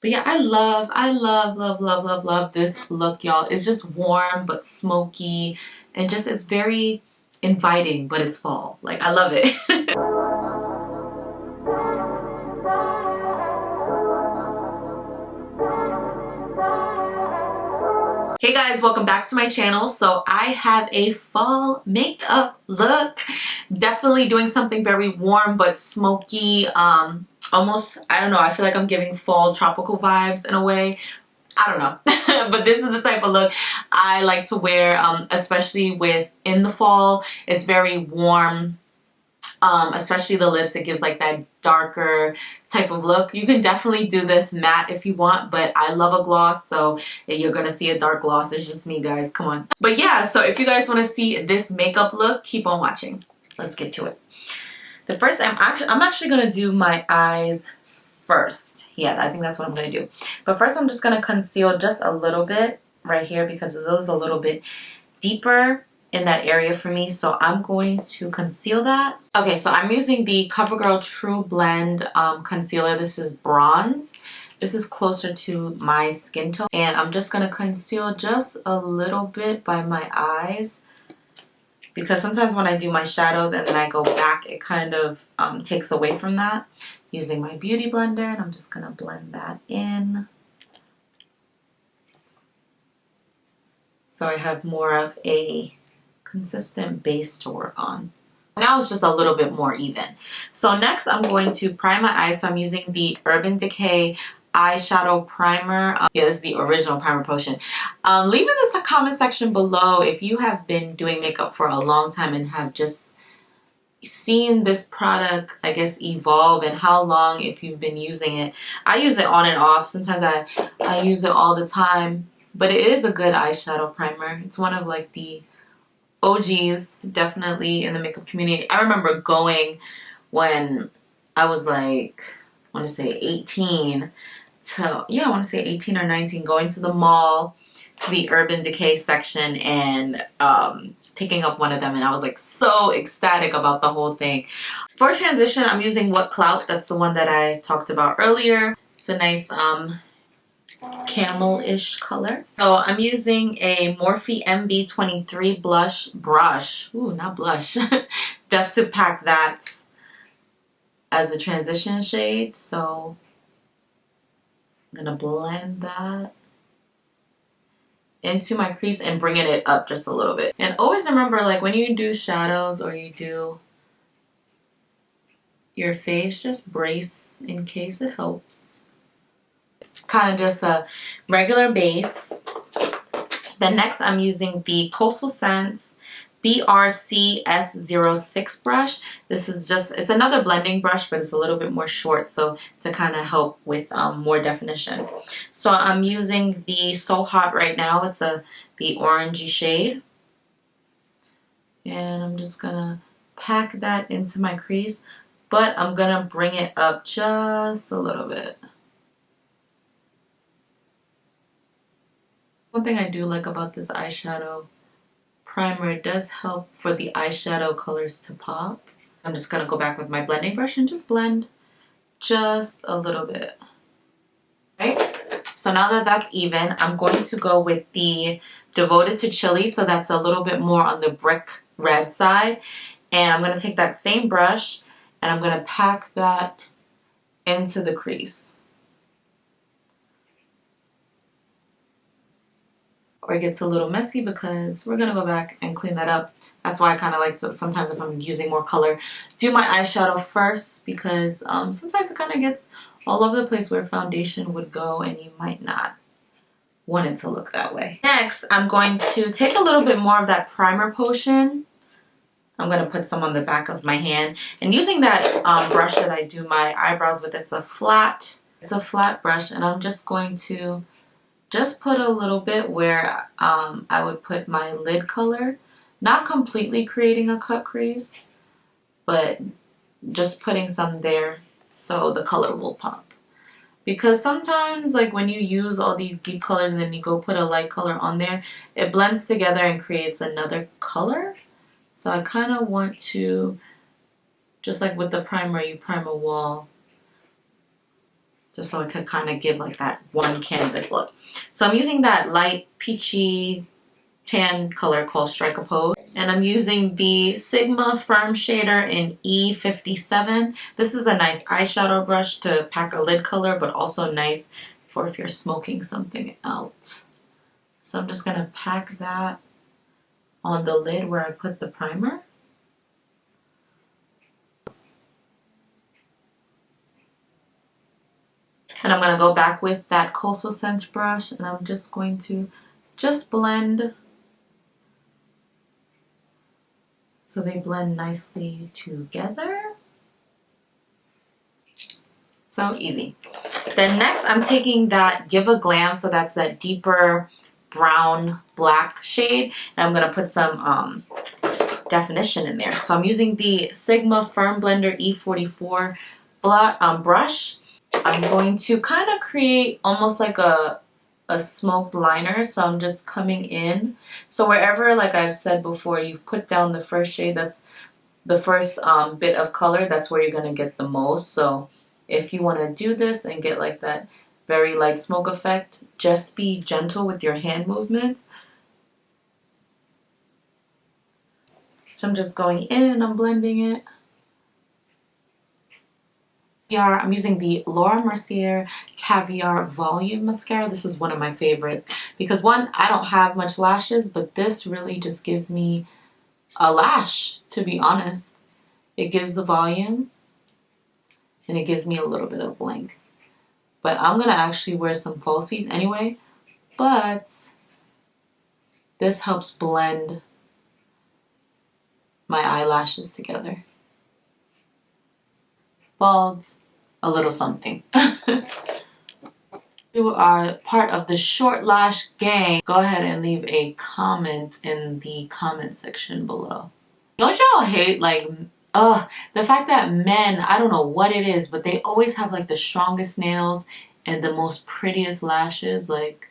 But yeah, I love this look, y'all. It's just warm but smoky and just it's very inviting, but it's fall. Like, I love it. Hey guys, welcome back to my channel. So I have a fall makeup look. Definitely doing something very warm but smoky. Almost, I don't know, I feel like I'm giving fall tropical vibes in a way. I don't know. But this is the type of look I like to wear, especially in the fall. It's very warm. Especially the lips, it gives like that darker type of look. You can definitely do this matte if you want, but I love a gloss, so you're gonna see a dark gloss. It's just me, guys, come on. But yeah, so if you guys want to see this makeup look, keep on watching. Let's get to it. The first, I'm actually gonna do my eyes first. Yeah, I think that's what I'm gonna do. But first I'm just gonna conceal just a little bit right here because it is a little bit deeper in that area for me, so I'm going to conceal that. Okay, so I'm using the CoverGirl True Blend concealer. This is bronze. This is closer to my skin tone, and I'm just going to conceal just a little bit by my eyes because sometimes when I do my shadows and then I go back, it kind of takes away from that. Using my beauty blender, and I'm just going to blend that in. So I have more of a consistent base to work on. Now it's just a little bit more even. So next I'm going to prime my eyes. So I'm using the Urban Decay eyeshadow primer. Yeah, this is the original primer potion. Leave in the comment section below if you have been doing makeup for a long time and have just seen this product, I guess, evolve, and how long if you've been using it. I use it on and off. Sometimes I use it all the time, but it is a good eyeshadow primer. It's one of like the OGs, definitely, in the makeup community. I remember going when I was like, I want to say 18 to, yeah, I want to say 18 or 19, going to the mall, to the Urban Decay section, and picking up one of them, and I was like so ecstatic about the whole thing. For transition, I'm using What Clout. That's the one that I talked about earlier. It's a nice camel-ish color. So I'm using a Morphe MB23 blush brush. Ooh, not blush. Just to pack that as a transition shade. So I'm gonna blend that into my crease and bringing it up just a little bit. And always remember, like when you do shadows or you do your face, just brace in case it helps. Kind of just a regular base. Then next I'm using the Coastal Scents BRCS06 brush. This is just, it's another blending brush, but it's a little bit more short, so to kind of help with more definition. So I'm using the So Hot right now. It's the orangey shade. And I'm just gonna pack that into my crease, but I'm gonna bring it up just a little bit. One thing I do like about this eyeshadow primer, it does help for the eyeshadow colors to pop. I'm just going to go back with my blending brush and just blend just a little bit. Right? So now that that's even, I'm going to go with the Devoted to Chili. So that's a little bit more on the brick red side. And I'm going to take that same brush and I'm going to pack that into the crease. Or it gets a little messy because we're going to go back and clean that up. That's why I kind of like to, sometimes if I'm using more color, do my eyeshadow first because sometimes it kind of gets all over the place where foundation would go and you might not want it to look that way. Next, I'm going to take a little bit more of that primer potion. I'm going to put some on the back of my hand. And using that brush that I do my eyebrows with, it's a flat brush, and I'm just going to just put a little bit where I would put my lid color. Not completely creating a cut crease, but just putting some there so the color will pop. Because sometimes, like when you use all these deep colors and then you go put a light color on there, it blends together and creates another color. So I kind of want to, just like with the primer, you prime a wall, just so it could kind of give like that one canvas look. So I'm using that light peachy tan color called Strike a Pose. And I'm using the Sigma Firm Shader in E57. This is a nice eyeshadow brush to pack a lid color, but also nice for if you're smoking something out. So I'm just going to pack that on the lid where I put the primer. And I'm going to go back with that Coastal Scents brush, and I'm just going to just blend so they blend nicely together. So easy. Then next I'm taking that Give a Glam, so that's that deeper brown black shade, and I'm going to put some definition in there. So I'm using the Sigma Firm Blender E44 brush. I'm going to kind of create almost like a smoked liner, so I'm just coming in. So wherever, like I've said before, you've put down the first shade, that's the first bit of color, that's where you're going to get the most. So if you want to do this and get like that very light smoke effect, just be gentle with your hand movements. So I'm just going in and I'm blending it. I'm using the Mercier Caviar Volume Mascara. This is one of my favorites because one, I don't have much lashes, but this really just gives me a lash, to be honest. It gives the volume and it gives me a little bit of length. But I'm going to actually wear some falsies anyway, but this helps blend my eyelashes together. Bald, a little something. You are part of the short lash gang. Go ahead and leave a comment in the comment section below. Don't y'all hate like the fact that men, I don't know what it is, but they always have like the strongest nails and the most prettiest lashes. Like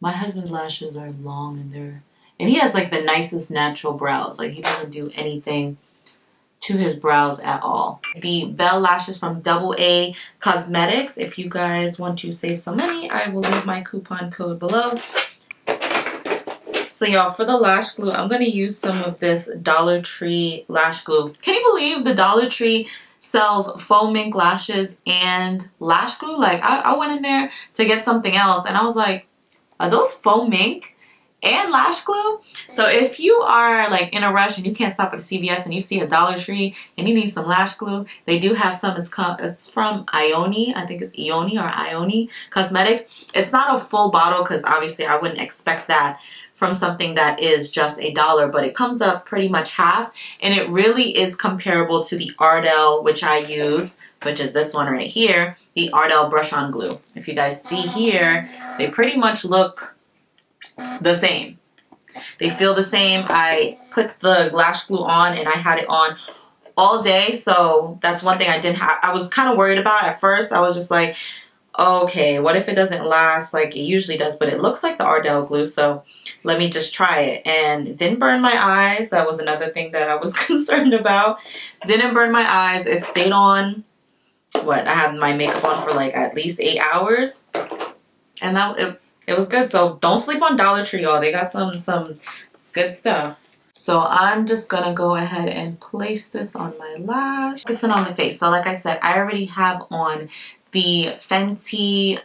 my husband's lashes are long and he has like the nicest natural brows. Like he doesn't do anything to his brows at all. The Belle lashes from Ioni Cosmetics. If you guys want to save some money, I will leave my coupon code below. So y'all, for the lash glue, I'm going to use some of this Dollar Tree lash glue. Can you believe the Dollar Tree sells faux mink lashes and lash glue? Like I went in there to get something else and I was like, are those faux mink and lash glue? So if you are like in a rush and you can't stop at a CVS and you see a Dollar Tree and you need some lash glue, they do have some. It's from Ioni. I think it's Ioni or Ioni Cosmetics. It's not a full bottle because obviously I wouldn't expect that from something that is just $1, but it comes up pretty much half, and it really is comparable to the Ardell, which I use, which is this one right here, the Ardell brush on glue. If you guys see here, they pretty much look the same. They feel the same. I put the lash glue on and I had it on all day, so that's one thing I didn't have. I was kind of worried about at first. I was just like, okay, what if it doesn't last like it usually does? But it looks like the Ardell glue, so let me just try it. And it didn't burn my eyes. That was another thing that I was concerned about. Didn't burn my eyes. It stayed on. What? I had my makeup on for like at least 8 hours, and it was good. So don't sleep on Dollar Tree, y'all. They got some good stuff. So I'm just gonna go ahead and place this on my lash. Focusing on the face. So like I said, I already have on the Fenty,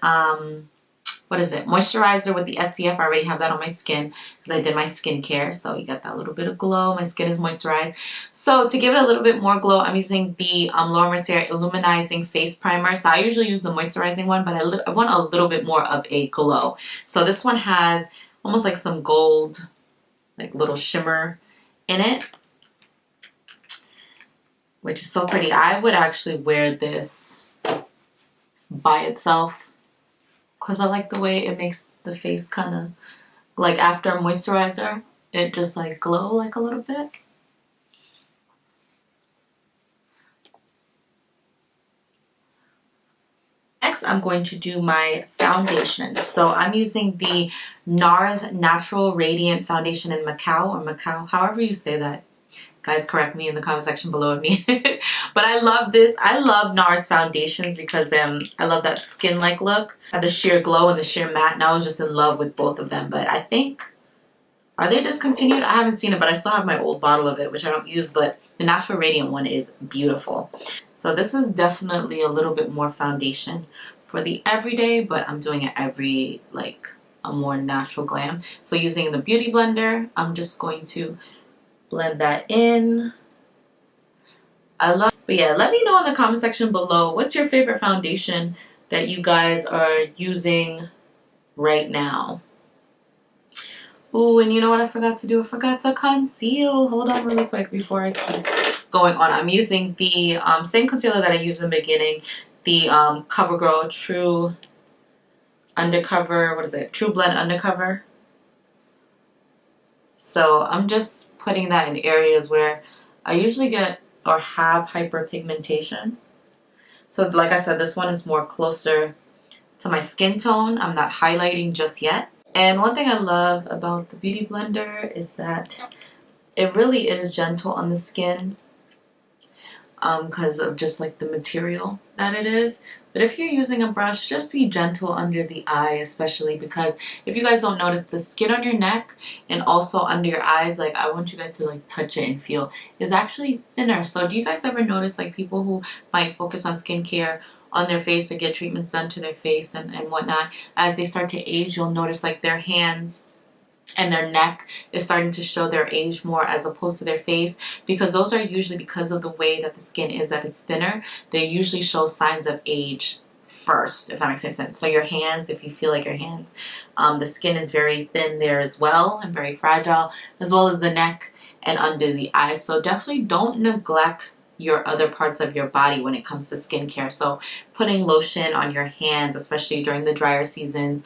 what is it, moisturizer with the SPF. I already have that on my skin because I did my skincare. So you got that little bit of glow. My skin is moisturized. So to give it a little bit more glow, I'm using the Mercier Illuminating Face Primer. So I usually use the moisturizing one, but I want a little bit more of a glow. So this one has almost like some gold, like little shimmer in it, which is so pretty. I would actually wear this by itself because I like the way it makes the face kind of like after moisturizer, it just like glow like a little bit. Next, I'm going to do my foundation. So I'm using the NARS Natural Radiant Foundation in Macao, or Macao, however you say that. Guys, correct me in the comment section below of me. But I love this. I love NARS foundations because I love that skin-like look. The sheer glow and the sheer matte. And I was just in love with both of them. But I think, are they discontinued? I haven't seen it, but I still have my old bottle of it, which I don't use. But the Natural Radiant one is beautiful. So this is definitely a little bit more foundation for the everyday, but I'm doing it every, like, a more natural glam. So using the Beauty Blender, I'm just going to blend that in. But yeah, let me know in the comment section below, what's your favorite foundation that you guys are using right now? Ooh, and you know what I forgot to do? I forgot to conceal. Hold on really quick before I keep going on. I'm using the same concealer that I used in the beginning, the CoverGirl True Undercover, what is it? True Blend Undercover. So I'm just putting that in areas where I usually get or have hyperpigmentation. So like I said, this one is more closer to my skin tone. I'm not highlighting just yet. And one thing I love about the Beauty Blender is that it really is gentle on the skin because of just like the material that it is. But if you're using a brush, just be gentle under the eye, especially because if you guys don't notice, the skin on your neck and also under your eyes, like I want you guys to like touch it and feel, is actually thinner. So do you guys ever notice like people who might focus on skincare on their face or get treatments done to their face and whatnot, as they start to age, you'll notice like their hands and their neck is starting to show their age more as opposed to their face, because those are usually because of the way that the skin is, that it's thinner. They usually show signs of age first, if that makes any sense. So your hands, if you feel like your hands, the skin is very thin there as well and very fragile, as well as the neck and under the eyes. So definitely don't neglect your other parts of your body when it comes to skincare. So putting lotion on your hands, especially during the drier seasons,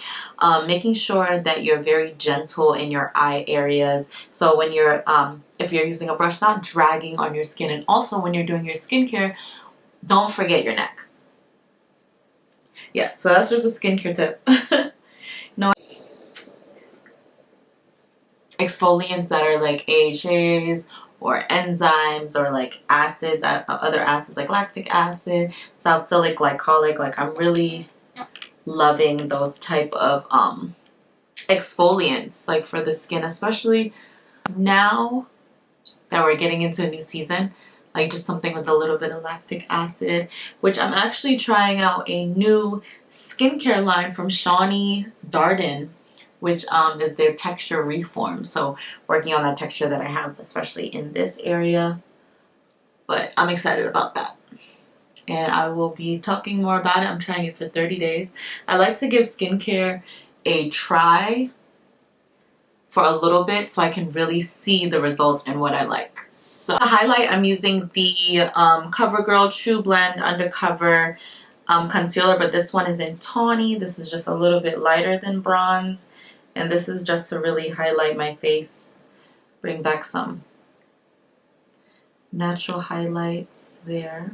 making sure that you're very gentle in your eye areas. So when you're, if you're using a brush, not dragging on your skin. And also when you're doing your skincare, don't forget your neck. Yeah, so that's just a skincare tip. No exfoliants that are like AHAs or enzymes or like acids, other acids like lactic acid, salicylic, glycolic. Like I'm really loving those type of exfoliants like for the skin, especially now that we're getting into a new season. Like just something with a little bit of lactic acid, which I'm actually trying out a new skincare line from Shawnee Darden, which is their texture reform. So working on that texture that I have, especially in this area. But I'm excited about that. And I will be talking more about it. I'm trying it for 30 days. I like to give skincare a try for a little bit so I can really see the results and what I like. So the highlight, I'm using the CoverGirl True Blend Undercover concealer, but this one is in tawny. This is just a little bit lighter than bronze. And this is just to really highlight my face, bring back some natural highlights there.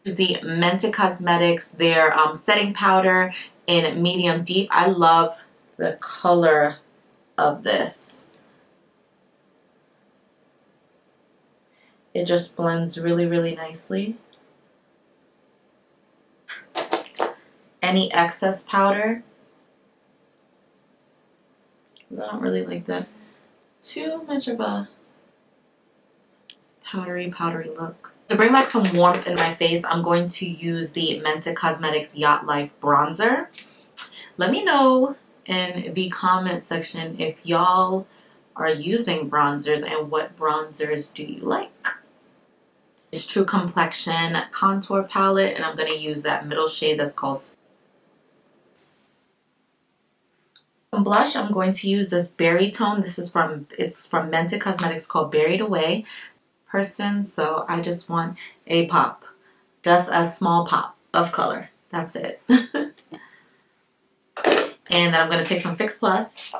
The Mented Cosmetics, their setting powder in medium deep. I love the color of this. It just blends really, really nicely. Any excess powder, because I don't really like that too much of a powdery look. To bring back some warmth in my face, I'm going to use the Mented Cosmetics Yacht Life Bronzer. Let me know in the comment section if y'all are using bronzers and what bronzers do you like. It's True Complexion contour palette, and I'm going to use that middle shade that's called blush. I'm going to use this berry tone. This is from Mented Cosmetics, called Berried Away. So I just want a pop, just a small pop of color. That's it. And then I'm going to take some Fix Plus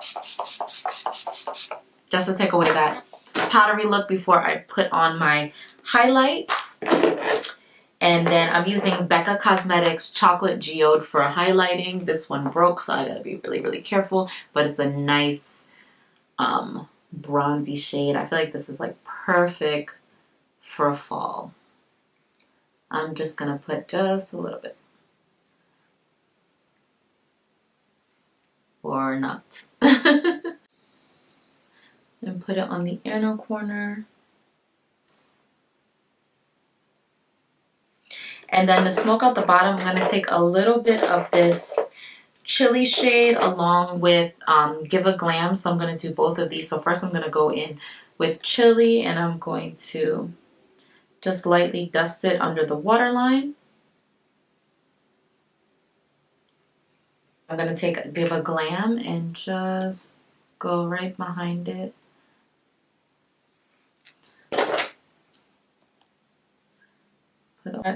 just to take away that powdery look before I put on my highlights. And then I'm using Becca Cosmetics Chocolate Geode for highlighting. This one broke, so I gotta be really, really careful. But it's a nice bronzy shade. I feel like this is like perfect for fall. I'm just gonna put just a little bit. Or not. And put it on the inner corner. And then to smoke out the bottom, I'm going to take a little bit of this chili shade along with Give a Glam. So I'm going to do both of these. So first I'm going to go in with chili and I'm going to just lightly dust it under the waterline. I'm going to take Give a Glam and just go right behind it.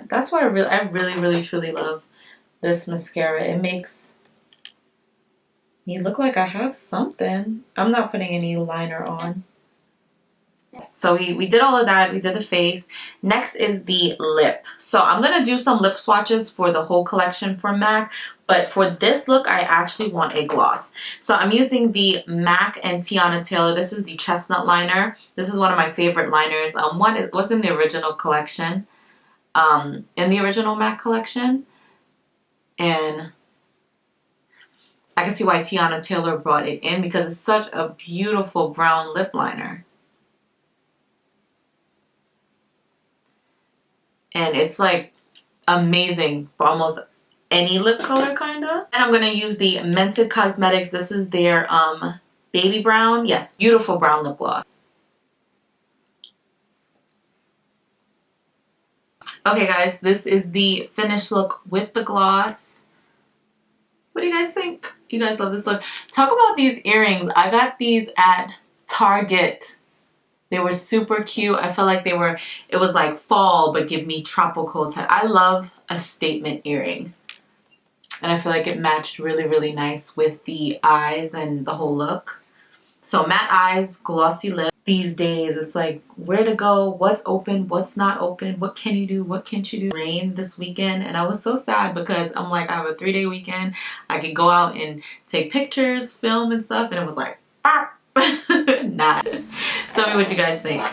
That's why I really truly love this mascara. It makes me look like I have something. I'm not putting any liner on. So we did all of that. We did the face. Next is the lip. So I'm going to do some lip swatches for the whole collection for MAC. But for this look, I actually want a gloss. So I'm using the MAC and Tiana Taylor. This is the chestnut liner. This is one of my favorite liners. It was in the original collection. In the original MAC collection. And I can see why Tiana Taylor brought it in because it's such a beautiful brown lip liner. And it's like amazing for almost any lip color kind of. And I'm going to use the Mented Cosmetics. This is their baby brown. Yes, beautiful brown lip gloss. Okay guys, this is the finished look with the gloss. What do you guys think? You guys love this look. Talk about these earrings. I got these at Target. They were super cute. I felt like it was like fall, but give me tropical type. I love a statement earring. And I feel like it matched really, really nice with the eyes and the whole look. So matte eyes, glossy lips. These days, it's like where to go, what's open, what's not open, what can you do, what can't you do. Rain this weekend, and I was so sad because I'm like, I have a 3-day weekend. I could go out and take pictures, film and stuff, and it was like, nah. Tell me what you guys think.